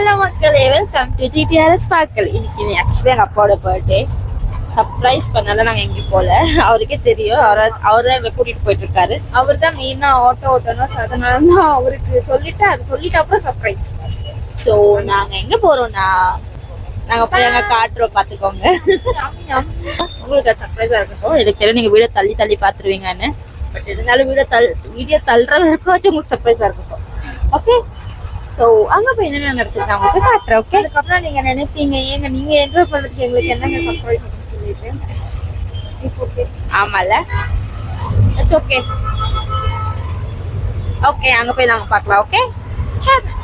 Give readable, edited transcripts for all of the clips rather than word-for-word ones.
Hello மக்களே, welcome to ஜிடிஆர்எஸ் sparkle. இன்னைக்கு actually எங்கள் அப்பாவோட பர்த்டே. சர்ப்ரைஸ் பண்ணால நாங்கள் எங்கேயும் போகல. அவருக்கே தெரியும், அவர் தான் எங்களை கூட்டிகிட்டு போயிட்டு இருக்காரு. அவர் தான் மெயினாக ஆட்டோ ஓட்டணும். ஸோ அதனால தான் அவருக்கு சொல்லிட்டு அப்புறம் சர்ப்ரைஸ். ஸோ நாங்கள் எங்கே போகிறோம்னா, நாங்கள் போய் அங்கே காட்டுறோம், பார்த்துக்கோங்க. உங்களுக்கு அது சர்ப்ரைஸாக இருக்கட்டும். எனக்கு நீங்கள் வீடியோ தள்ளி பார்த்துருவீங்கன்னு. பட் இருந்தாலும் வீடியோ தள்ளுற வரைக்கும் வச்சு உங்களுக்கு சர்ப்ரைஸாக இருக்கட்டும். ஓகே, ஸோ அங்கே போய் என்னென்ன நடக்குது நான் உங்களுக்கு காட்டுறேன். ஓகே, அதுக்கப்புறம் நீங்கள் நினைப்பீங்க, ஏங்க நீங்கள் என்ஜாய் பண்ணுறதுக்கு எங்களுக்கு என்னங்க சர்ப்ரைஸ் அப்படின்னு சொல்லிட்டு. It's okay. ஆமாம்ல, இட்ஸ் ஓகே. ஓகே, அங்கே போய் நாங்கள் பார்க்கலாம். ஓகே, சரி.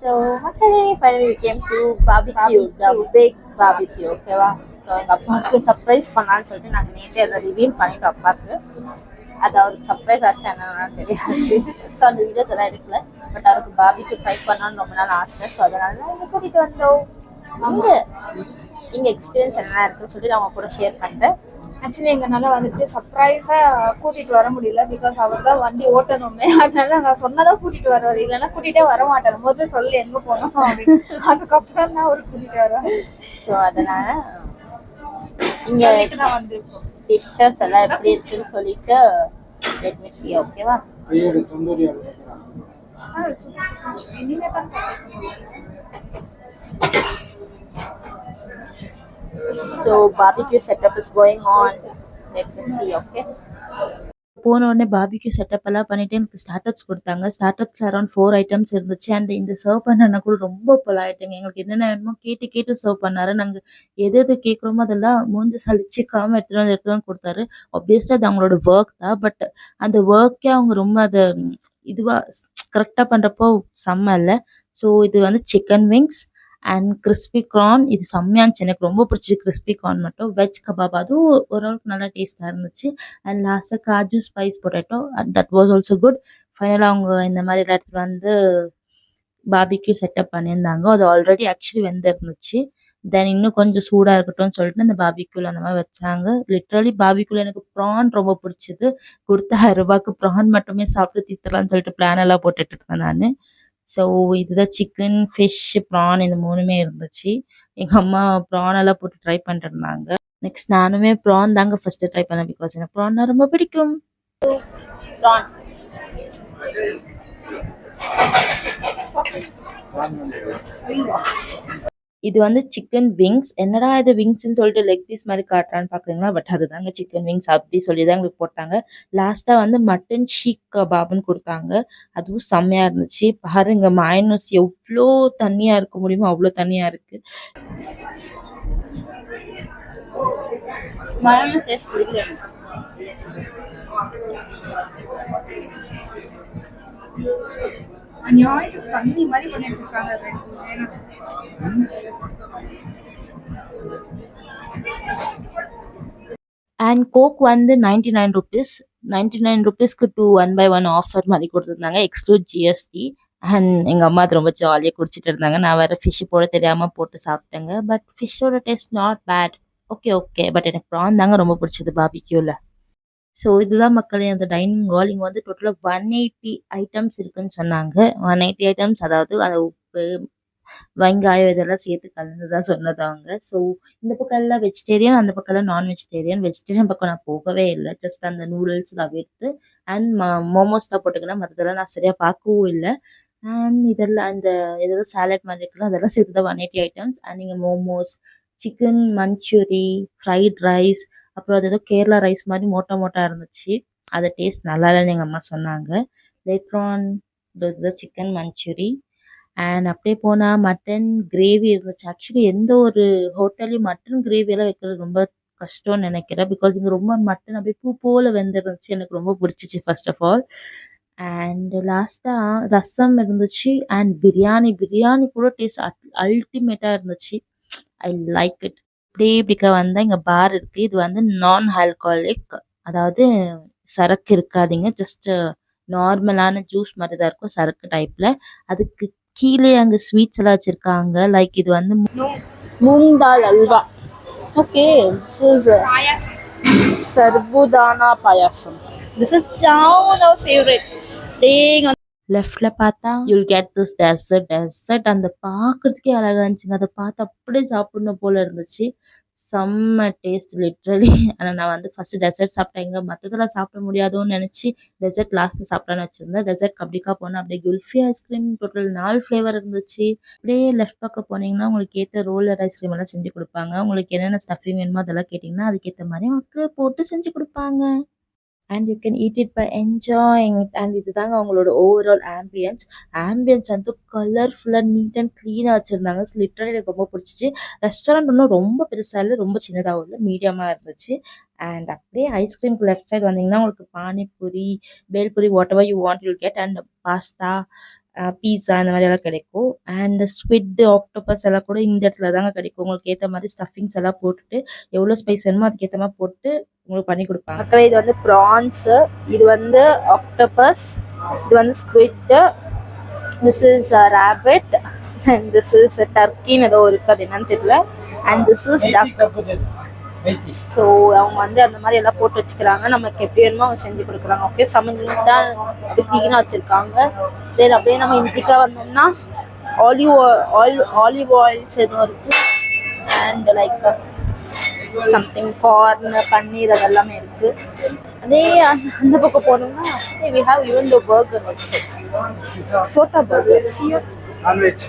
So, finally we came to barbecue, the big barbecue, ஓகேவா? ஸோ எங்கள் அப்பாவுக்கு சர்ப்ரைஸ் பண்ணலான்னு சொல்லிட்டு நாங்கள் நேற்றே அதை ரிவீல் பண்ணிட்டோம் அப்பாவுக்கு. அது அவருக்கு சர்ப்ரைஸ் ஆச்சு என்னன்னா தெரியாது. ஸோ அந்த வீடியோஸ் எல்லாம் இருக்குல்ல. பட் அவருக்கு பார்பிக்யூ ட்ரை பண்ணணும்னு ரொம்ப நாள் ஆசை. ஸோ அதனால இங்கே கூட்டிகிட்டு வந்தோம். இங்கே எக்ஸ்பீரியன்ஸ் என்னென்ன இருக்குன்னு சொல்லிட்டு நான் அவங்க கூட ஷேர் பண்ணிட்டேன். ஆக்சுவலி எங்களால் வந்துட்டு சர்ப்ரைஸாக கூட்டிகிட்டு வர முடியல. பிகாஸ் அவர் தான் வண்டி ஓட்டணுமே. அதனால நான் சொன்னதான் கூட்டிகிட்டு வருவார், இல்லைன்னா கூட்டிகிட்டே வர மாட்டார். முதல்ல சொல்லி எங்கே போனோம் அப்படின்னு, அதுக்கப்புறம் தான் அவர் கூட்டிகிட்டு வருவார். ஸோ அதனால இங்கே தான் வந்திருக்கோம். டிஷ்ஷஸ் எல்லாம் எப்படி இருக்குன்னு சொல்லிட்டு லெட் மீ see, ஓகேவா? So barbecue setup is going on. Let me see, okay? போன உடனே பார்பிக்யூ செட்டப் எல்லாம் பண்ணிட்டு எனக்கு ஸ்டார்டப்ஸ் கொடுத்தாங்க. ஸ்டார்டப்ஸ் அரௌண்ட் 4 ஐட்டம்ஸ் இருந்துச்சு. அண்ட் இந்த சர்வ் பண்ணனா கூட ரொம்ப பொலாயிட்டுங்க. எங்களுக்கு என்னென்ன வேணுமோ கேட்டு சர்வ் பண்ணாரு. நாங்கள் எது கேட்குறோமோ அதெல்லாம் மூஞ்சி சலிச்சிக்காம எடுத்துட்டு கொடுத்தாரு. ஆப்வியஸ்லி அது அவங்களோட ஒர்க் தான். பட் அந்த ஒர்க்கே அவங்க ரொம்ப அதை இதுவாக கரெக்டாக பண்ணுறப்போ செம்ம இல்லை. ஸோ இது வந்து chicken wings and crispy corn. இது செம்மையாக இருந்துச்சு, எனக்கு ரொம்ப பிடிச்சி கிறிஸ்பி கார்ன் மட்டும். வெஜ் கபாப் அதுவும் ஓரளவுக்கு நல்லா டேஸ்ட்டாக இருந்துச்சு. அண்ட் லாஸ்ட்டாக kaju spice potato, that was also good. ஃபைனலாக அவங்க இந்த மாதிரி இடத்துல வந்து பார்பிக்யூ செட்டப் பண்ணியிருந்தாங்க. அது ஆல்ரெடி ஆக்சுவலி வெந்திருந்துச்சு. தென் இன்னும் கொஞ்சம் சூடாக இருக்கட்டும்னு சொல்லிட்டு அந்த பார்பிக்யூவில் அந்த மாதிரி வச்சாங்க. லிட்ரலி பார்பிக்யூவில் எனக்கு ப்ரான் ரொம்ப பிடிச்சிது. கொடுத்த 1000 ரூபாய்க்கு ப்ரான் மட்டுமே சாப்பிட்டு தீர்த்தலாம்னு சொல்லிட்டு பிளான் எல்லாம் போட்டுட்டு இருந்தேன் நான். ஸோ இதுதான் சிக்கன், ஃபிஷ், ப்ரான் இந்த 3மே இருந்துச்சு. எங்கள் அம்மா ப்ரான் எல்லாம் போட்டு ட்ரை பண்ணிட்டு இருந்தாங்க. நெக்ஸ்ட் நானுமே ப்ரான் தாங்க ஃபஸ்ட்டு ட்ரை பண்ணேன். பிகாஸ் எனக்கு ப்ரான்னா ரொம்ப பிடிக்கும். ப்ரான் இது வந்து சிக்கன் விங்ஸ். என்னடா இது விங்ஸ்ன்னு சொல்லிட்டு லெக் பீஸ் மாதிரி காட்டுறான்னு பார்க்குறீங்களா? பட் அதுதாங்க சிக்கன் விங்ஸ். அப்படி சொல்லி தான் எங்களுக்கு போட்டாங்க. லாஸ்ட்டாக வந்து மட்டன் ஷீக் கபாப்னு கொடுத்தாங்க. அதுவும் செம்மையாக இருந்துச்சு. பாருங்க, மைனஸ் எவ்வளோ தண்ணியாக இருக்க முடியுமோ அவ்வளோ தண்ணியாக இருக்குது. டேஸ்ட் பிடிக்கல. தண்ணி மாதிரி பண்ணி வச்சிருக்காங்க. அண்ட் கோக் வந்து 99 ருபீஸ். 99 ருபீஸ்க்கு 2 1/1 ஆஃபர் மாதிரி கொடுத்துருந்தாங்க, எக்ஸ்க்ளூட் ஜிஎஸ்டி. அண்ட் எங்கள் அம்மா அது ரொம்ப ஜாலியாக குடிச்சிட்டு இருந்தாங்க. நான் வேறு ஃபிஷ் போட தெரியாமல் போட்டு சாப்பிட்டேங்க. பட் ஃபிஷ்ஷோட taste not bad. Okay. But எனக்கு ப்ரான் தாங்க ரொம்ப பிடிச்சது பார்பிக்யூவில். ஸோ இதுதான் மக்களே அந்த டைனிங் ஹால். இங்கே வந்து டோட்டலாக 180 ஐட்டம்ஸ் இருக்குன்னு சொன்னாங்க. 180 ஐட்டம்ஸ், அதாவது அந்த உப்பு, வெங்காயம் இதெல்லாம் சேர்த்து கலந்து தான் சொன்னது அவங்க. ஸோ இந்த பக்கம் எல்லாம் வெஜிடேரியன், அந்த பக்கம் எல்லாம் நான் வெஜிடேரியன். வெஜிடேரியன் பக்கம் நான் போகவே இல்லை. ஜஸ்ட் அந்த நூடுல்ஸ் தவிர்த்து அண்ட் மோமோஸ் தான் போட்டுக்கினேன். மற்றதெல்லாம் நான் சரியாக பார்க்கவும் இல்லை. அண்ட் இதெல்லாம் அந்த ஏதோ சாலட் மாதிரி இருக்கலாம், அதெல்லாம் சேர்த்து தான் 180 ஐட்டம்ஸ். அண்ட் இங்கே momos, chicken manchurian, fried rice, அப்புறம் அது ஏதோ கேரளா ரைஸ் மாதிரி மோட்டா இருந்துச்சு. அது டேஸ்ட் நல்லா இல்லைன்னு எங்கள் அம்மா சொன்னாங்க. லேட்ரான் இதுதான் சிக்கன் மஞ்சூரி. அண்ட் அப்படியே போனால் மட்டன் கிரேவி இருந்துச்சு. ஆக்சுவலி எந்த ஒரு ஹோட்டல்லையும் மட்டன் கிரேவியெல்லாம் வைக்கிறது ரொம்ப கஷ்டம்னு நினைக்கிறேன். பிகாஸ் இங்கே ரொம்ப மட்டன் அப்படியே பூ போல் வெந்துருந்துச்சு. எனக்கு ரொம்ப பிடிச்சிச்சு ஃபர்ஸ்ட் ஆஃப் ஆல். அண்ட் லாஸ்ட்டாக ரசம் இருந்துச்சு. அண்ட் பிரியாணி கூட டேஸ்ட் அல்டிமேட்டாக இருந்துச்சு. I like it. இப்படியே இப்படிக்க வந்தால் இங்கே பார் இருக்குது. இது வந்து நான் ஆல்கஹாலிக் அதாவது சரக்கு இருக்காதுங்க. ஜஸ்ட் நார்மலான ஜூஸ் மாதிரி தான் இருக்கும், சரக்கு டைப்ல. அதுக்கு கீழே அங்க ஸ்வீட்ஸ் எல்லாம் வச்சிருக்காங்க. லைக் இது வந்து moong dal halwa. Okay, this is sabudana payasam. This is chow our favorite. Dang. லெஃப்ட்ல பார்த்தா யூல் கெட் திஸ் டெசர்ட். அந்த பார்க்கறதுக்கே அழகா இருந்துச்சுங்க. அதை பார்த்து அப்படியே சாப்பிடணும் போல இருந்துச்சு. செம்ம டேஸ்ட் லிட்ரலி. ஆனால் நான் வந்து ஃபர்ஸ்ட் டெசர்ட் சாப்பிட்டேங்க. மற்றதெல்லாம் சாப்பிட முடியாதோன்னு நினச்சி டெசர்ட் லாஸ்ட்டு சாப்பிடலான்னு வச்சுருந்தேன். டெசர்ட் கப்டிக்கா போனால் அப்படியே குல்ஃபி ஐஸ்கிரீம் டோட்டல் 4 ஃப்ளேவர் இருந்துச்சு. அப்படியே லெஃப்ட் பக்கம் போனீங்கன்னா உங்களுக்கு ஏற்ற ரோலர் ஐஸ்கிரீம் எல்லாம் செஞ்சு கொடுப்பாங்க. உங்களுக்கு என்னென்ன ஸ்டஃபிங் வேணுமோ அதெல்லாம் கேட்டிங்கன்னா அதுக்கேற்ற மாதிரி உங்களுக்கு போட்டு செஞ்சு கொடுப்பாங்க. And you can eat it by enjoying it. And இதுதாங்க அவங்களோட ஓவரால் ஆம்பியன்ஸ் வந்து கலர்ஃபுல்லாக நீட் அண்ட் க்ளீனாக வச்சுருந்தாங்க. லிட்டரலி எனக்கு ரொம்ப பிடிச்சிச்சு. ரெஸ்டாரண்ட் ஒன்றும் ரொம்ப பெருசாக இல்லை, ரொம்ப சின்னதாகவும் இல்லை, மீடியமாக இருந்துச்சு. அண்ட் அப்படியே ஐஸ்கிரீம்க்கு லெஃப்ட் சைடு வந்தீங்கன்னா உங்களுக்கு panipuri, bhelpuri, whatever you want you'll get. And pasta, pizza இந்த மாதிரி எல்லாம் கிடைக்கும். அண்ட் ஸ்குவிட், ஆக்டோபஸ் எல்லாம் கூட இந்த இடத்துல தாங்க கிடைக்கும். உங்களுக்கு ஏற்ற மாதிரி ஸ்டஃபிங்ஸ் எல்லாம் போட்டுட்டு எவ்வளோ ஸ்பைஸ் வேணுமோ அதுக்கேற்ற மாதிரி போட்டு உங்களுக்கு பண்ணி கொடுப்பாங்க. மக்களே, இது வந்து ப்ரான்ஸ், இது வந்து ஆக்டோபஸ், இது வந்து squid, this is rabbit, and this is டர்க்கின்னு ஏதோ இருக்குது, அது என்னன்னு தெரியல. And this is duck. So அவங்க வந்து அந்த மாதிரி எல்லாம் போட்டு வச்சுக்கிறாங்க. நமக்கு எப்படி வேணுமோ அவங்க செஞ்சு கொடுக்குறாங்க. ஓகே, செம்ம நீட்டாக அப்படி க்ளீனாக வச்சுருக்காங்க. தென் அப்படியே நம்ம இண்டிக்கா வந்தோம்னா ஆலிவ் ஆயில்ஸ் எதுவும் இருக்குது. அண்ட் லைக் சம்திங் கார்ன், பன்னீர் அதெல்லாமே இருக்குது. அதே அந்த பக்கம் போனோம்னா we have even the burger also. Chota burger. Non-veg.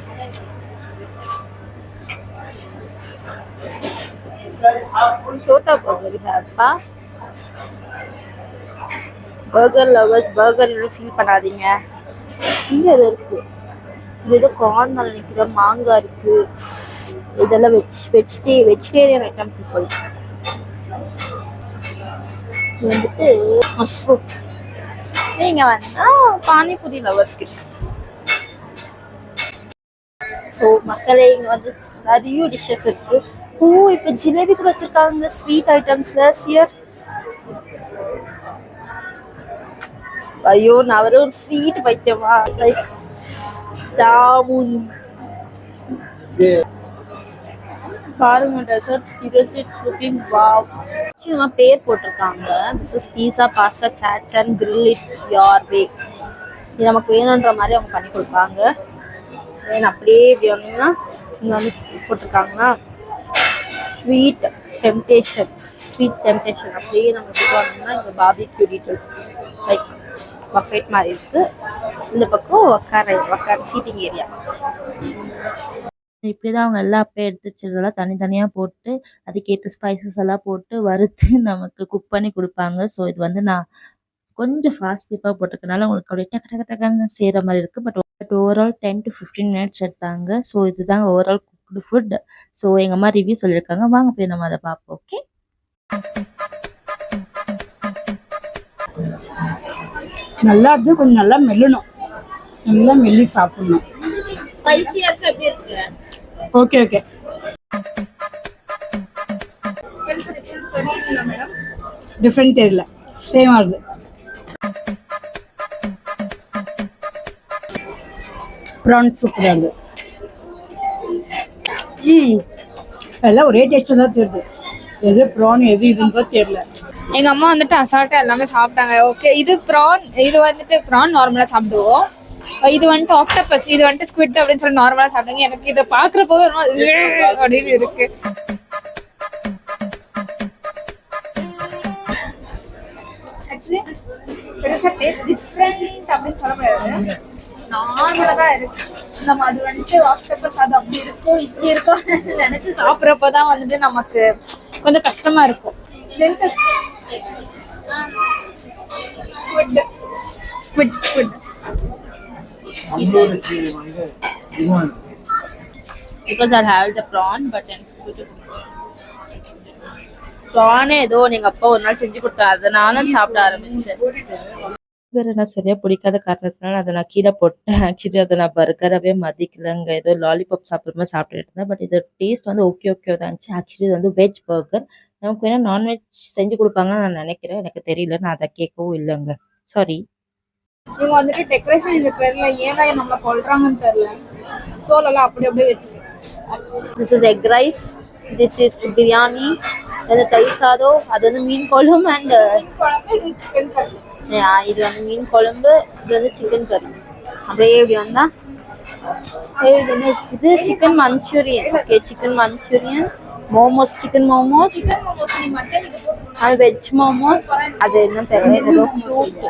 Chota burger we have pa. Burger lovers burger feel பண்ணாதீங்க. இங்க அது இருக்கு. இது ஏதோ கார்னர் நினைக்கிற மாங்காய் இருக்கு. இதெல்லாம் வெஜிடேரியன் ஐட்டம் பீப்புள்ஸ். வந்துட்டு மஷ்ரூம். நீங்க வந்தா பானிபூரி லவர்ஸ் கிட்ட. ஸோ மக்களே, இங்க வந்து நிறைய டிஷ்ஷஸ் இருக்கு. இப்போ ஜிலேபி கூட வச்சிருக்காங்க ஸ்வீட் ஐட்டம்ஸ்ல. சியர், ஐயோ நான் வர ஒரு ஸ்வீட் பைத்தியமா. லைக் ஜாமுன் பாருங்க, dessert seriously it's looking wow. சும்மா பேர் போட்டிருக்காங்க. This is pizza, pasta, chaats and grill it your way. இது நமக்கு வேணுன்ற மாதிரி அவங்க பண்ணி கொடுப்பாங்க. தென் அப்படியே இப்படி வந்தீங்கன்னா இங்கே வந்து போட்டிருக்காங்கன்னா ஸ்வீட் டெம்டேஷன். அப்படியே நம்ம எப்படி வந்தோம்னா இங்கே பார்பிக்யூ டீட்டெயில்ஸ் லைக் பஃபெட் மாதிரி இருக்குது. இந்த பக்கம் உக்கார சீட்டிங் ஏரியா. இப்படிதான் அவங்க எல்லாம் அப்பயே எடுத்து வச்சதெல்லாம் தனித்தனியாக போட்டு அதுக்கேற்ற ஸ்பைசஸ் எல்லாம் போட்டு வறுத்து நமக்கு குக் பண்ணி கொடுப்பாங்க. ஸோ இது வந்து நான் கொஞ்சம் ஃபாஸ்ட் ஸ்லிப்பாக போட்டிருக்கனால உங்களுக்கு அப்படியே டக்கு டக்குன்னு செய்கிற மாதிரி இருக்குது. பட் ஓவரால் 10 to 15 மினிட்ஸ் எடுத்தாங்க. ஸோ இதுதாங்க ஓவரால் குக்டு ஃபுட். ஸோ எங்கள் அம்மா ரிவ்யூ சொல்லியிருக்காங்க, வாங்க போய் நம்ம அதை பார்ப்போம். ஓகே, நல்லா இருந்து கொஞ்சம் நல்லா மெல்லணும், நல்லா மெல்லி சாப்பிடணும். ஸ்பைசியா இருக்கு. எப்படி இருக்கு? Okay okay. டிஃப்ரெண்ட் தெரியல, சேம் ஆகுது. ப்ரான் சூப்பராக இருக்குது. எல்லாம் ஒரே டேஸ்ட் தான் தெரியுது. எது ப்ரான் எது இதுன்னு தெரியல. எங்க அம்மா வந்துட்டு அசால்ட்டா எல்லாமே சாப்பிட்டாங்க. ஓகே, இது ப்ரான், இது வந்துட்டு ப்ரான் நார்மலா சாப்பிடுவோம். இது வந்துட்டு ஆக்டோபஸ், இது வந்துட்டு ஸ்குவிட் அப்படின்னு சொல்லி நார்மலா சாப்பிட்டாங்க. எனக்கு இதை பாக்குறப்போ அப்படின்னு இருக்கு. ஆக்சுவலி பெருசா டேஸ்ட் டிஃப்ரெண்ட் அப்படின்னு சொல்ல முடியாது, நார்மலா தான் இருக்கு. நம்ம அது வந்துட்டு ஆக்டோபஸ் அது அப்படி இருக்கும் இப்படி இருக்கும் நினைச்சு சாப்பிட்றப்பதான் வந்துட்டு நமக்கு கொஞ்சம் கஷ்டமா இருக்கும். Squid because I'll have the prawn but and prawn ஏதோ எங்க அப்பா ஒரு நாள் செஞ்சு கொடுத்தாரு, அதை நானும் சாப்பிட ஆரம்பிச்சேன். வேறு நான் சரியாக பிடிக்காத காரணத்தினால அதை நான் கீழே போட்டேன். ஆக்சுவலி அதை நான் பர்கராகவே மதிக்கலைங்க, ஏதோ லாலிபாப் சாப்பிட்ற மாதிரி சாப்பிட்டுட்டு இருந்தேன். பட் இது டேஸ்ட் வந்து ஓகே தான் இருந்துச்சு. ஆக்சுவலி இது வந்து வெஜ் பர்கர், நமக்கு வேணால் நான்வெஜ் செஞ்சு கொடுப்பாங்கன்னு நான் நினைக்கிறேன், எனக்கு தெரியல, நான் அதை கேட்கவும் இல்லைங்க, சாரி. இவங்க வந்துட்டு டெக்கரேஷன் இந்த பேர்ல ஏன்னா நம்மள கொல்றாங்கன்னு தெரியல. தோலெல்லாம் அப்படி அப்படியே வச்சுட்டு this is egg rice, this is biryani, அது தயிர் சாதம், அது வந்து மீன் குழம்பு அண்ட் குழம்பு இது சிக்கன் கறி. இது வந்து மீன் குழம்பு, இது வந்து சிக்கன் கறி. அப்படியே இப்படி வந்தா இது என்ன, இது chicken Manchurian. Okay, chicken Manchurian, momos, chicken momos, mutton இது போட்டு அது வெஜ் மோமோஸ், அது என்ன தெரியல, ஏதோ ஃப்ரூட்.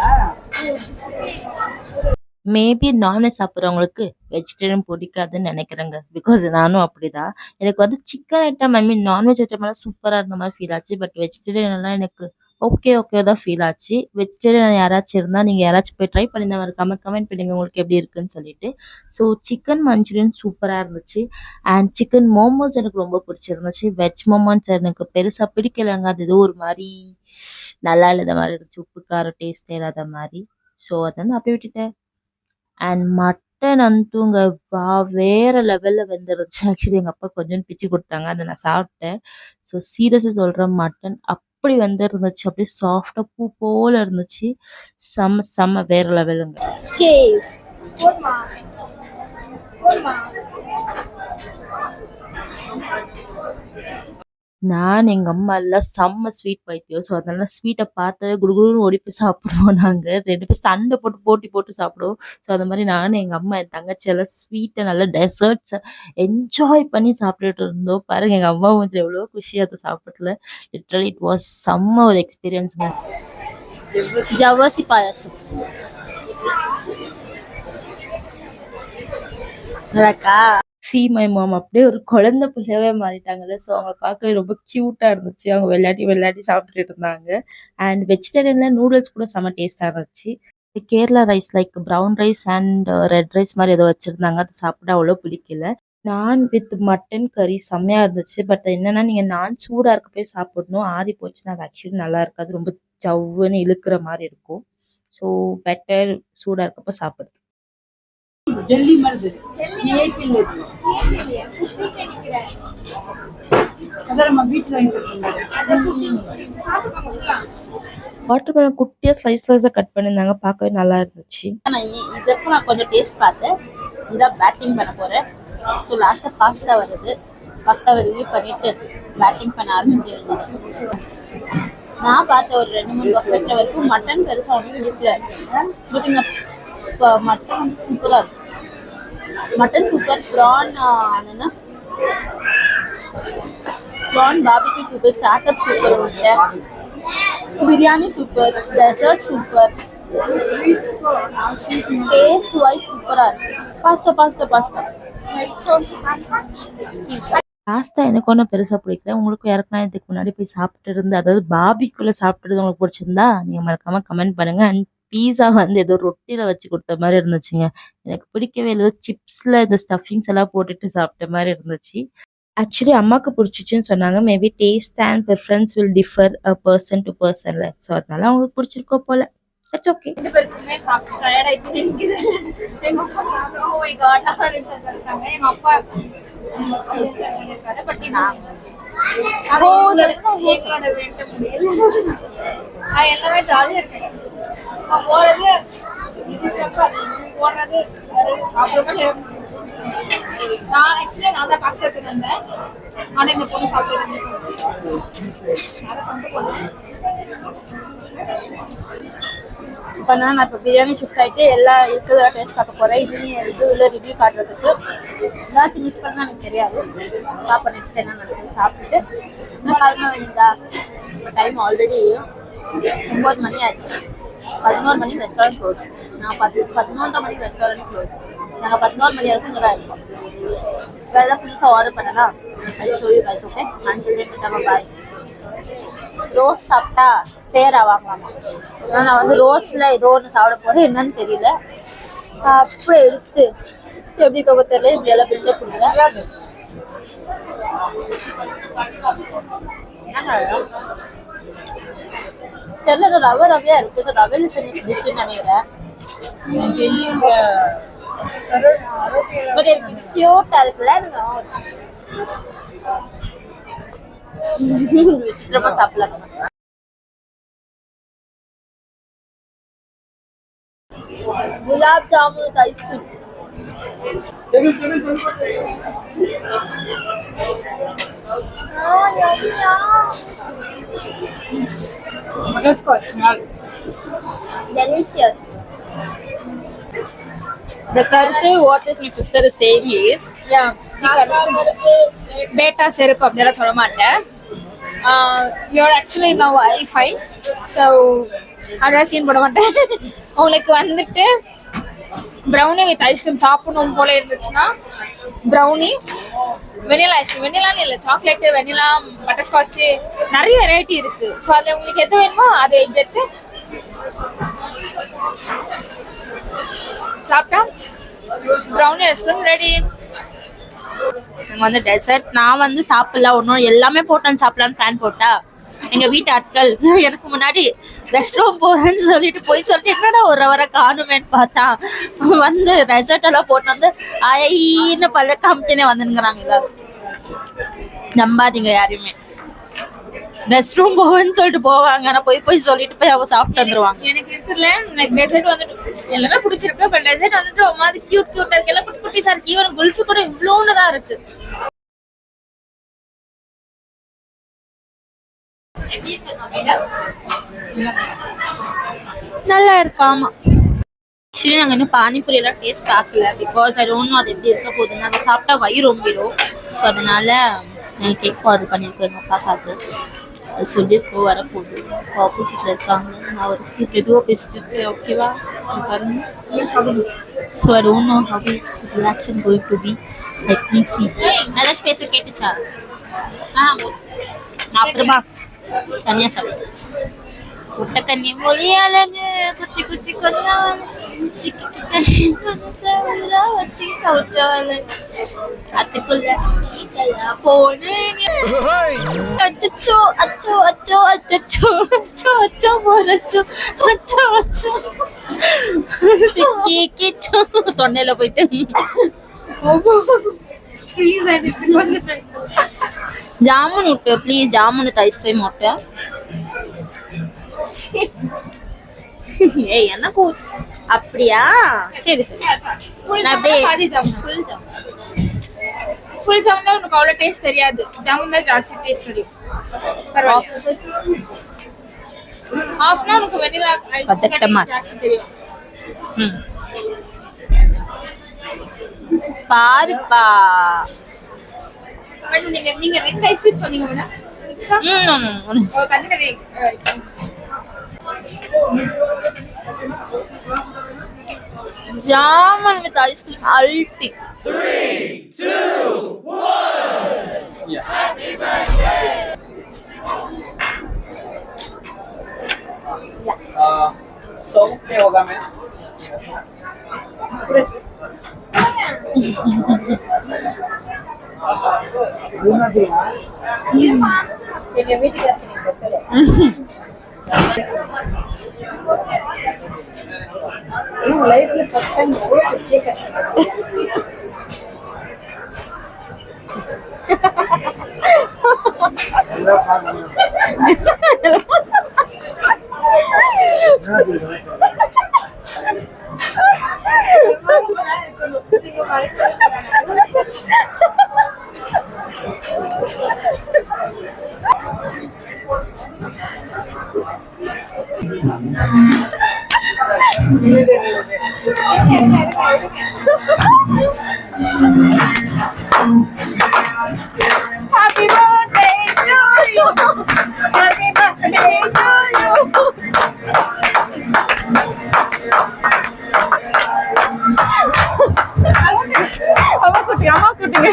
மேபி நான்வெஜ் சாப்பிட்றவங்களுக்கு வெஜிடேரியன் பிடிக்காதுன்னு நினைக்கிறேங்க, பிகாஸ் நானும் அப்படிதான். எனக்கு வந்து சிக்கன் ஐட்டம், ஐ மீன் நான்வெஜ் ஐட்டம் எல்லாம் சூப்பராக இருந்த மாதிரி ஃபீல் ஆச்சு. பட் வெஜிடேரியன் எல்லாம் எனக்கு ஓகே தான் ஃபீல் ஆச்சு. வெஜிடேரியன் யாராச்சும் இருந்தால் நீங்கள் யாராச்சும் போய் ட்ரை பண்ணி தான் கமெண்ட் பண்ணுங்க உங்களுக்கு எப்படி இருக்குன்னு சொல்லிட்டு. ஸோ சிக்கன் மஞ்சூரியன் சூப்பராக இருந்துச்சு. அண்ட் சிக்கன் மோமோஸ் எனக்கு ரொம்ப பிடிச்சிருந்துச்சு. வெஜ் மோமோஸ் எனக்கு பெருசாக பிடிக்கலைங்க, அது ஏதோ ஒரு மாதிரி நல்லா இல்லாத மாதிரி இருந்துச்சு, உப்பு காரம் டேஸ்ட் இல்லாத மாதிரி. ஸோ அதை வந்து அப்படியே விட்டுட்டேன். அண்ட் மட்டன் அந்துங்க வேற லெவல்ல வெந்துருந்துச்சு. ஆக்சுவலி எங்கள் அப்பா கொஞ்சம் பிச்சு கொடுத்தாங்க, அதை நான் சாப்பிட்டேன். ஸோ சீரியஸாக சொல்கிறேன், மட்டன் அப்படி இருந்துச்சு, அப்படியே சாஃப்டாக பூ போல இருந்துச்சு. செம்ம வேற லெவலுங்க. சீஸ் போடுமா போடுமா. நான் எங்கள் அம்மா எல்லாம் செம்ம ஸ்வீட் பைத்தியம். ஸோ அதனால ஸ்வீட்டை பார்த்து குடுகுடுன்னு ஓடி போய் சாப்பிடுவோம். நாங்கள் 2 பேர் சண்டை போட்டு போட்டு சாப்பிடுவோம். ஸோ அது மாதிரி நானும் எங்கள் அம்மா என் தங்கச்சி எல்லாம் ஸ்வீட்டை நல்லா டெசர்ட்ஸை என்ஜாய் பண்ணி சாப்பிட்டுட்டு இருந்தோம். பாருங்க எங்கள் அம்மா கொஞ்சம் எவ்வளோ குஷியாக அதை சாப்பிடல. லிட்ரலி இட் வாஸ் செம்ம ஒரு எக்ஸ்பீரியன்ஸுங்க. ஜவ்வரிசி பாயாசம் நல்லாக்கா. சி மை மாம் அப்படியே ஒரு குழந்தை பிள்ளையாவே மாறிட்டாங்கல்ல. ஸோ அவங்க பார்க்கவே ரொம்ப க்யூட்டாக இருந்துச்சு. அவங்க விளையாட்டி சாப்பிட்டுட்டு இருந்தாங்க. அண்ட் வெஜிடேரியனில் நூடுல்ஸ் கூட செம்ம டேஸ்ட்டாக இருந்துச்சு. Kerala rice like brown rice and red rice மாதிரி ஏதோ வச்சுருந்தாங்க, அது சாப்பிட அவ்வளோ பிடிக்கல. நான் வித் மட்டன் கறி செம்மையாக இருந்துச்சு. பட் என்னென்னா நீங்கள் நான் சூடாக இருக்க போய் சாப்பிடணும், ஆறி போச்சுன்னா அது ஆக்சுவலி நல்லா இருக்காது, ரொம்ப ஜவ்வுன்னு இழுக்கிற மாதிரி இருக்கும். ஸோ பெட்டர் சூடாக இருக்கப்போ சாப்பிடுறது. டெல்லி மருந்து ஏசியில் இருக்கு. அதான் நம்ம பீச்சில் வாங்கி சாப்பிடுவோம். வாட்டர் மெலன் குட்டியாக ஸ்லைஸாக கட் பண்ணியிருந்தாங்க, பார்க்கவே நல்லா இருந்துச்சு. இதற்கும் நான் கொஞ்சம் டேஸ்ட் பார்த்தேன். இதான் பேட்டிங் பண்ண போகிறேன். ஸோ லாஸ்ட்டாக பாஸ்தா வருது, பாஸ்தாவை ரிவ்யூ பண்ணிட்டு பேட்டிங் பண்ண ஆரம்பிச்சிருந்தேன். நான் பார்த்த ஒரு 2-3 பஃபெட்டில் வரைக்கும் மட்டன் பெருசாக ஒன்றும் இருக்கல. பட் இங்கே இப்போ மட்டன் வந்து சூப்பராக இருக்கு. மட்டன் சூப்பர், ப்ரான் என்ன prawn barbecue super, starter super, biryani super, dessert super, taste wise சூப்பராக இருக்கு. பாஸ்தா பாஸ்தா எனக்கு ஒன்றும் பெருசாக பிடிக்கல. உங்களுக்கு யாருக்குன்னா இதுக்கு முன்னாடி போய் சாப்பிட்டு இருந்து, அதாவது பார்பிக்யூல சாப்பிட்டுறது உங்களுக்கு பிடிச்சிருந்தா நீங்கள் மறக்காமல் கமெண்ட் பண்ணுங்கள். அண்ட் பீஸா வந்து ஏதோ ரொட்டியில் வச்சு கொடுத்த மாதிரி இருந்துச்சுங்க, எனக்கு பிடிக்கவே இல்லை. சிப்ஸில் இந்த ஸ்டஃபிங்ஸ் எல்லாம் போட்டுட்டு சாப்பிட்ட மாதிரி இருந்துச்சு. ஆக்சுவலி அம்மாவுக்கு பிடிச்சிச்சுன்னு சொன்னாங்க. Maybe taste and preference will differ person to பர்சன்ல. ஸோ அதனால அவங்களுக்கு பிடிச்சிருக்கோ போல. It's okay. 2 பேருக்குமே சாப்பிட்டு டயர்ட் ஆயிடுச்சு நினைக்கிறேன். எங்க அப்பா ஓ மை காட் அப்படின்னு சொல்லிட்டாங்க. எங்க அப்பா சொல்லியிருக்காரு. பட் எங்களோட வேண்ட முடியல. எல்லாமே ஜாலியா இருக்கு. போறது இது போடுறது சாப்பிட்ற. நான் ஆக்சுவலி நான் தான் காசு எடுத்து வந்தேன். ஆனா இந்த பொண்ணு சாப்பிட்டு சண்டை போனேன். இப்போ நான் இப்போ பிரியாணி ஷிஃப்ட் ஆகிட்டு எல்லாம் இருக்கிறத டேஸ்ட் பார்க்க போகிறேன். இது உள்ள ரிவ்யூ காட்டுறதுக்கு ஏதாச்சும் மிஸ் பண்ணால் எனக்கு தெரியாது. பார்ப்பேன் நெக்ஸ்ட் என்ன நடக்குது. சாப்பிட்டுட்டு இன்னும் கிளம்ப வேண்டியதா. டைம் ஆல்ரெடி 9 மணி ஆச்சு. 11 மணி ரெஸ்டாரண்ட் க்ளோஸ். நான் 11:30 மணி ரெஸ்டாரண்ட் க்ளோஸ். நாங்கள் 11 மணி வரைக்கும் இங்கே தான் இருக்கோம். வேறு ஏதாவது புதுசாக ஆர்டர் பண்ணனா அது show you guys. Okay, and bye. Rose சாப்பிட்டா பேரா வாங்கலாமா? நான் வந்து ரோஸ்ல ஏதோ ஒன்று சாப்பிட போறேன், என்னன்னு தெரியல. அப்படியே எடுத்து எப்படி போக தெரியல, இப்படி எல்லாம் பில்டப் கொடுக்குறேன். தெரியல, ரவையா இருக்கு. ரவையில செஞ்ச டிஷ்ன்னு நினைக்கிறேன். பட் எனக்கு கியூட்டா இருக்குல்ல. விசித்திரமா சாப்பிடலாம். Gulab jamun ice cream. Butterscotch. Delicious. The kartu what is my sister is saying is பேட்டா செருப்பு அப்படிலாம் சொல்ல மாட்டேன். You are actually now I five so அதான் சீன் போட மாட்டேன். உங்களுக்கு வந்துட்டு ப்ரௌனி வித் ஐஸ்கிரீம் சாப்பிடணும் போல இருந்துச்சுன்னா ப்ரௌனி, வெனிலா ஐஸ்கிரீம், வெனிலான்னு இல்லை, சாக்லேட்டு, வெனிலா, பட்டர்ஸ்காட்சு, நிறைய வெரைட்டி இருக்கு. ஸோ அதில் உங்களுக்கு எது வேணுமோ அதை எடுத்து சாப்பிட்டா ப்ரௌனி ஐஸ்கிரீம் ரெடி. வந்து டெசர்ட் நான் வந்து சாப்பிடலாம், ஒன்றும் எல்லாமே போட்டு சாப்பிடலான்னு பிளான் போட்டா எங்க வீட்டு ஆட்கள் எனக்கு முன்னாடி ரெஸ்ட் ரூம் போறேன்னு சொல்லிட்டு போய் சொல்லிட்டு என்னடா ஒரு வர காணுமேன்னு பார்த்தா வந்து ரெசர்ட் எல்லாம் போட்டு வந்து ஐன்னு பல்ல காமிச்சேனே வந்துங்கிறாங்க எல்லாரும். நம்பாதீங்க யாரையுமே. ரெஸ்ட் ரூம் போவேன்னு சொல்லிட்டு போவாங்க, ஆனா போய் சொல்லிட்டு போய் அவங்க சாப்பிட்டு வந்துருவாங்க. எனக்கு இருக்குல்ல, எனக்கு டெசர்ட் வந்துட்டு எல்லாமே பிடிச்சிருக்கு. பட் டெசர்ட் வந்துட்டு ஒரு மாதிரி கியூட் இருக்கு, எல்லாம் குட்டி குட்டிஸா இருக்கு. ஈவன் குல்ஃபி கூட இவ்வளோன்னு தான் இருக்கு. நல்லா இருக்கு. ஆமா சரி, நாங்கள் இன்னும் பானிபூரி எல்லாம் டேஸ்ட் பார்க்கல. பிகாஸ் ஐ டோன்ட் நோ அது எப்படி இருக்க போகுதுன்னு. அதை சாப்பிட்டா வயிறு ரொம்பிடும். ஸோ அதனால நாங்கள் கேக் ஆர்டர் பண்ணியிருக்கோம் எங்கள் அப்பாக்காக்கு. அது சொல்லியிருக்கோம் வரப்போகுது. ஆப்போசிட்டில் இருக்காங்க. நான் ஒரு ஸ்கிப் எதுவோ பேசிட்டு இருக்கேன். ஓகேவா பாருங்க. So I don't know how is reaction going to be. Let me see. ஏதாச்சும் பேச கேட்டுச்சா? நான் அப்புறமா தனியாக சாப்பிட்டேன். குட்டக்கண்ணி மொழி அழகு குத்தி குத்தி கொண்டாவல் வச்சு கவுச்சவல் அத்துக்குள்ள போனு அச்சோ அச்சோ அச்சோ அச்சோ அச்சோ அச்சோ போரச்சோ அச்சோ அச்சோ கேக்கிச்சோ தொண்டையில போயிட்டு ஜாமுன் விட்டு ப்ளீஸ். ஜாமுன் வித் ஐஸ்கிரீம் விட்டு. ஏய் என்ன அப்படியா? சரி சரி. நான் அப்படியே ஃபுல் ஜாமுன் தான் உனக்கு அவ்வளோ டேஸ்ட் தெரியாது. ஜாமுன் தான் ஜாஸ்தி டேஸ்ட் தெரியும். ஹாஃப்னா உனக்கு வெனிலா ஐஸ்கிரீம் ஜாஸ்தி தெரியும். பாருப்பா. பட் நீங்க ரெண்டு ஐஸ்கிரீம் சொன்னீங்க மேடம். மிக்ஸா ஓ கண்டிப்பா. Jamun with ice cream ulti. 3, 2, 1. Yeah. Happy birthday. सौ पे होगा मैं लाइफ में फर्स्ट टाइम ये कर Happy birthday to you. Happy birthday to you. அம்மா குட்டிங்க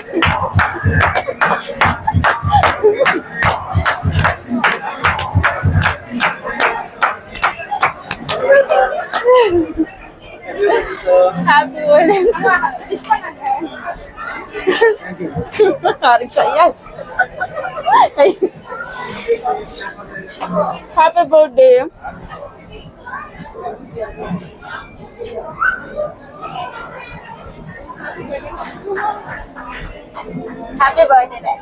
Happy birthday. Happy birthday. Happy birthday.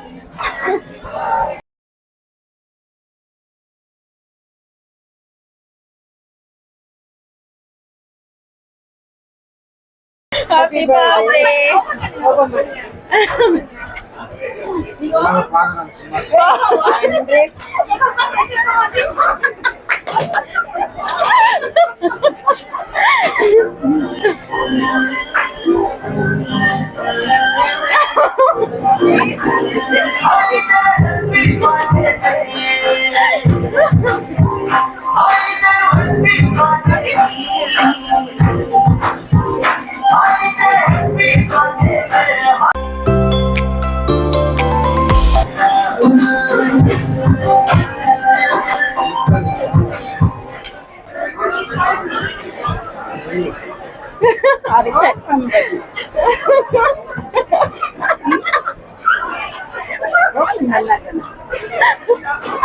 Happy birthday.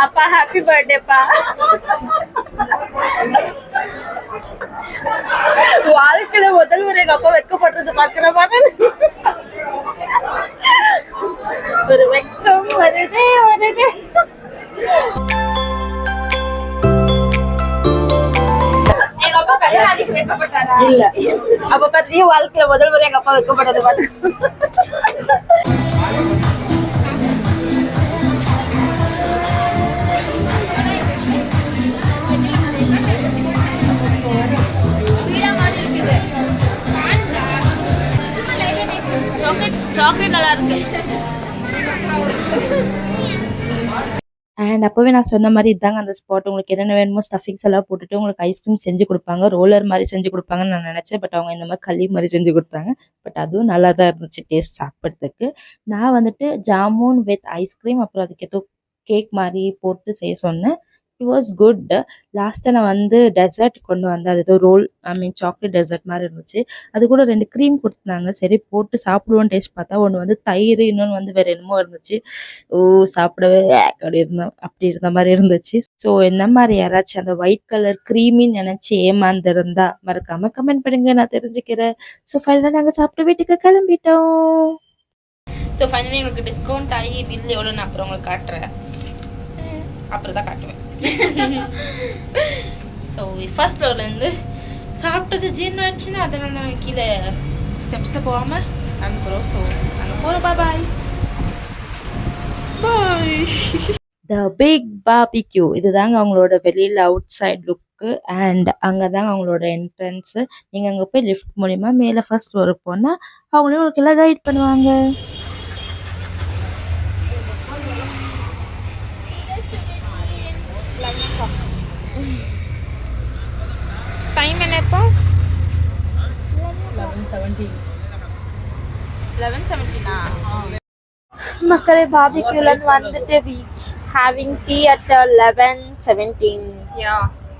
அப்பா ஹாப்பி பர்த்டேப்பா. வாழ்க்கையில முதல் முறை எங்க அப்பா வெட்கப்படுறது பாக்குறமா ஒரு வெட்கம் வருதே வருதே. எங்க அப்பா கல்யாணத்துக்கு வைக்கப்பட்டாரா? இல்ல அப்ப பாத்தீங்க வாழ்க்கையில முதல் முறை எங்க அப்பா வெட்கப்பட்டது பாத்து. சாக்லேட் நல்லா இருக்கு. அண்ட் அப்போவே நான் சொன்ன மாதிரி இதாங்க அந்த ஸ்பாட். உங்களுக்கு என்னென்ன வேணுமோ ஸ்டஃபிங்ஸ் எல்லாம் போட்டுட்டு உங்களுக்கு ஐஸ்கிரீம் செஞ்சு கொடுப்பாங்க. ரோலர் மாதிரி செஞ்சு கொடுப்பாங்கன்னு நான் நினச்சேன். பட் அவங்க இந்த மாதிரி களி மாதிரி செஞ்சு கொடுத்தாங்க. பட் அதுவும் நல்லா தான் இருந்துச்சு டேஸ்ட் சாப்பிட்றதுக்கு. நான் வந்துட்டு ஜாமுன் வித் ஐஸ்கிரீம் அப்புறம் அதுக்கு ஏதோ கேக் மாதிரி போட்டு செய்ய சொன்னேன். It was good. லாஸ்ட்டாக நான் வந்து டெசர்ட் கொண்டு வந்தேன். அது ஏதோ ரோல் சாக்லேட் டெசர்ட் மாதிரி இருந்துச்சு. அது கூட 2 க்ரீம் கொடுத்தாங்க. சரி போட்டு சாப்பிடுவோன்னு டேஸ்ட் பார்த்தா ஒன்று வந்து தயிர், இன்னொன்று வந்து வேறு என்னமோ இருந்துச்சு. ஓ சாப்பிடவே அப்படி இருந்த மாதிரி இருந்துச்சு. ஸோ என்ன மாதிரி யாராச்சும் அந்த ஒயிட் கலர் க்ரீமின்னு நினச்சி ஏமாந்துருந்தா மறக்காமல் கமெண்ட் பண்ணுங்க, நான் தெரிஞ்சுக்கிறேன். ஸோ ஃபைனலாக நாங்கள் சாப்பிட்டு வீட்டுக்கு கிளம்பிட்டோம். ஸோ ஃபைனலி எங்களுக்கு டிஸ்கவுண்ட் ஆகி பில் எவ்வளோன்னு அப்புறம் உங்களுக்கு காட்டுறேன். அப்புறம் தான் காட்டுவேன். ஸோ ஃபர்ஸ்ட் ஃப்ளோர்லேருந்து சாப்பிட்டது ஜீர்ணம் ஆயிடுச்சுன்னா அதனால் நாங்கள் கீழே ஸ்டெப்ஸில் போகாமல் அனுப்புகிறோம். ஸோ நாங்கள் போகிறோம். பாய் பாய். த பிக் பார்பிக்யூ இதுதாங்க அவங்களோட வெளியில் அவுட் சைட் லுக்கு. அண்ட் அங்கே தாங்க அவங்களோட என்ட்ரன்ஸு. நீங்கள் அங்கே போய் லிஃப்ட் மூலிமா மேலே ஃபர்ஸ்ட் ஃப்ளோருக்கு போனால் அவங்களே உங்களுக்கு எல்லாம் கைட் பண்ணுவாங்க. டைம் என்ன இப்போ? 11:17. மக்களே பார்பிக்யூலேருந்து வந்துட்டு வி ஹேவிங் டீ அட் 11:17.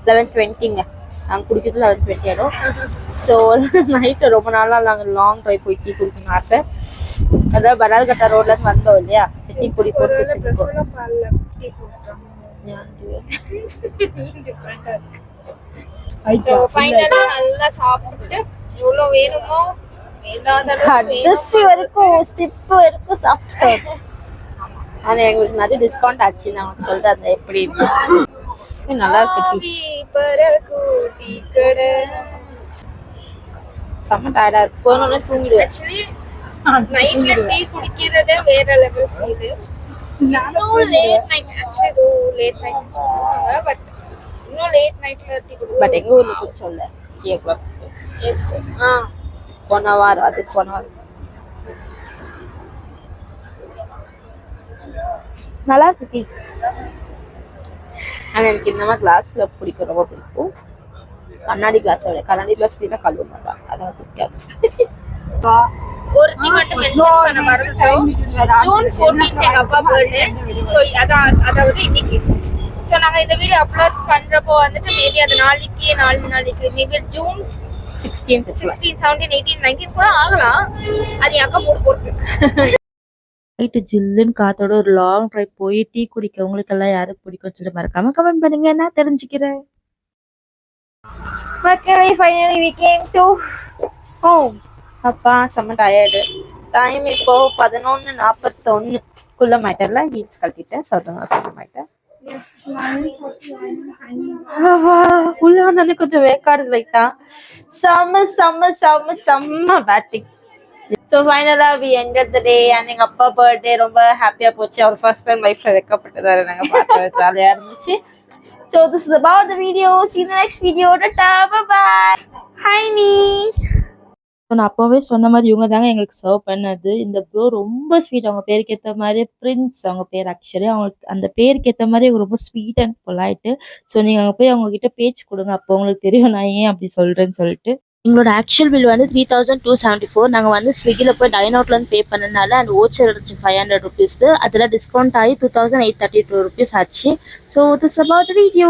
11:20ங்க. நாங்கள் குடிக்கிறது 11:20 ஆகிடும். ஸோ நைட்டு ரொம்ப நாளாக நாங்கள் லாங் ட்ரைவ் போய் டீ குடிக்கணும் ஆசை. அதாவது பனால்கட்டா ரோட்லேருந்து வந்தோம் இல்லையா, சிட்டி குடி போட்டு வச்சுருக்கோம். ஃபைனலா நல்லா சாப்பிட்டு எவ்வளவு வேணுமோ கடைசி வரைக்கும் சிப்பு வரைக்கும் சாப்பிட்டோம். ஆனா எங்களுக்கு நிறைய டிஸ்கவுண்ட் ஆச்சு. நான் சொல்றேன் அந்த எப்படி நல்லா இருக்கு. டீ கடை செம்ம டயர்டா இருக்கு. போனோடனே தூங்கிடுவேன். ஆக்சுவலி நைட்ல டீ குடிக்கிறதே வேற லெவல் ஃபீல். இன்னும் late night actually late night சொல்லுவாங்க. பட் இன்னும் லேட் நைட்ல டீ குடிப்போம். பட் எங்க ஊர்ல குடிச்சோம்ல 3 o'clock. போன வாரம் அதுக்கு போன வாரம் நல்லா இருக்கு டீ. ஆனால் எனக்கு இந்த மாதிரி கிளாஸ்ல பிடிக்கும், ரொம்ப பிடிக்கும். கண்ணாடி கிளாஸ் விட கண்ணாடி கிளாஸ் பிடினா கழுவ மாட்டாங்க, அதான் பிடிக்காது. ஒரு திங் மட்டும் மென்ஷன் பண்ண மறந்துட்டோம். ஜூன் 14 எங்க அப்பா பர்த்டே. ஸோ அதாவது இன்னைக்கு. ஸோ நாங்கள் இந்த வீடியோ அப்லோட் பண்றப்போ வந்துட்டு மேபி அது நாளைக்கு மேபி ஜூன் 16, 17, 18, 19 கூட ஆகலாம். அது என் அக்கா போட்டு நைட்டு ஜில்லுன்னு காத்தோட ஒரு லாங் ட்ரைவ் போய் டீ குடிக்க உங்களுக்கெல்லாம் யாருக்கு பிடிக்கும்னு சொல்லிட்டு மறக்காம கமெண்ட் பண்ணுங்க, நான் தெரிஞ்சுக்கிறேன். மக்களே finally we came to home. அப்பா செம்ம டயர்டு. டைம் இப்போ 11:41 மேட்டர்ல ஹீல்ஸ் கழட்டிட்டேன். சொல்ல மாட்டேன். உள்ள வந்தானே கொஞ்சம் வேக்காடு லைட்டா. செம்ம பேட்டிங். ஸோ ஃபைனலாக we ended the day and எங்கள் அப்பா பர்த்டே ரொம்ப ஹாப்பியாக போச்சு. அவர் ஃபர்ஸ்ட் டைம் லைஃப்பில் வைக்கப்பட்டதாரு நாங்கள் பார்த்து ஜாலியாக இருந்துச்சு. So this is about the video. See you in the next video. Ta-ta, bye-bye. Hi, Nee. நான் அப்போவே சொன்ன மாதிரி இவங்க தாங்க எங்களுக்கு சர்வ் பண்ணது. இந்த ப்ரோ ரொம்ப ஸ்வீட். அவங்க பேருக்கு ஏற்ற மாதிரி பிரின்ஸ் அவங்க பேர். ஆக்சுவலி அவங்களுக்கு அந்த பேருக்கு ஏற்ற மாதிரி அவங்க ரொம்ப ஸ்வீட் அண்ட் பொலைட்டு. ஸோ நீங்கள் அங்கே போய் அவங்கக்கிட்ட பேச்சு கொடுங்க. அப்போ உங்களுக்கு தெரியும் நான் ஏன் அப்படி சொல்கிறேன்னு சொல்லிட்டு. எங்களோட ஆக்சுவல் பில் வந்து 3274. நாங்கள் வந்து ஸ்விக்கியில் போய் டைன் அவுட்லேருந்து பே பண்ணனால அண்ட் ஓச்சர் இருந்துச்சு 500 ருபீஸ்க்கு. அதில் டிஸ்கவுண்ட் ஆகி 2832 ருபீஸ் ஆச்சு. So this about the video.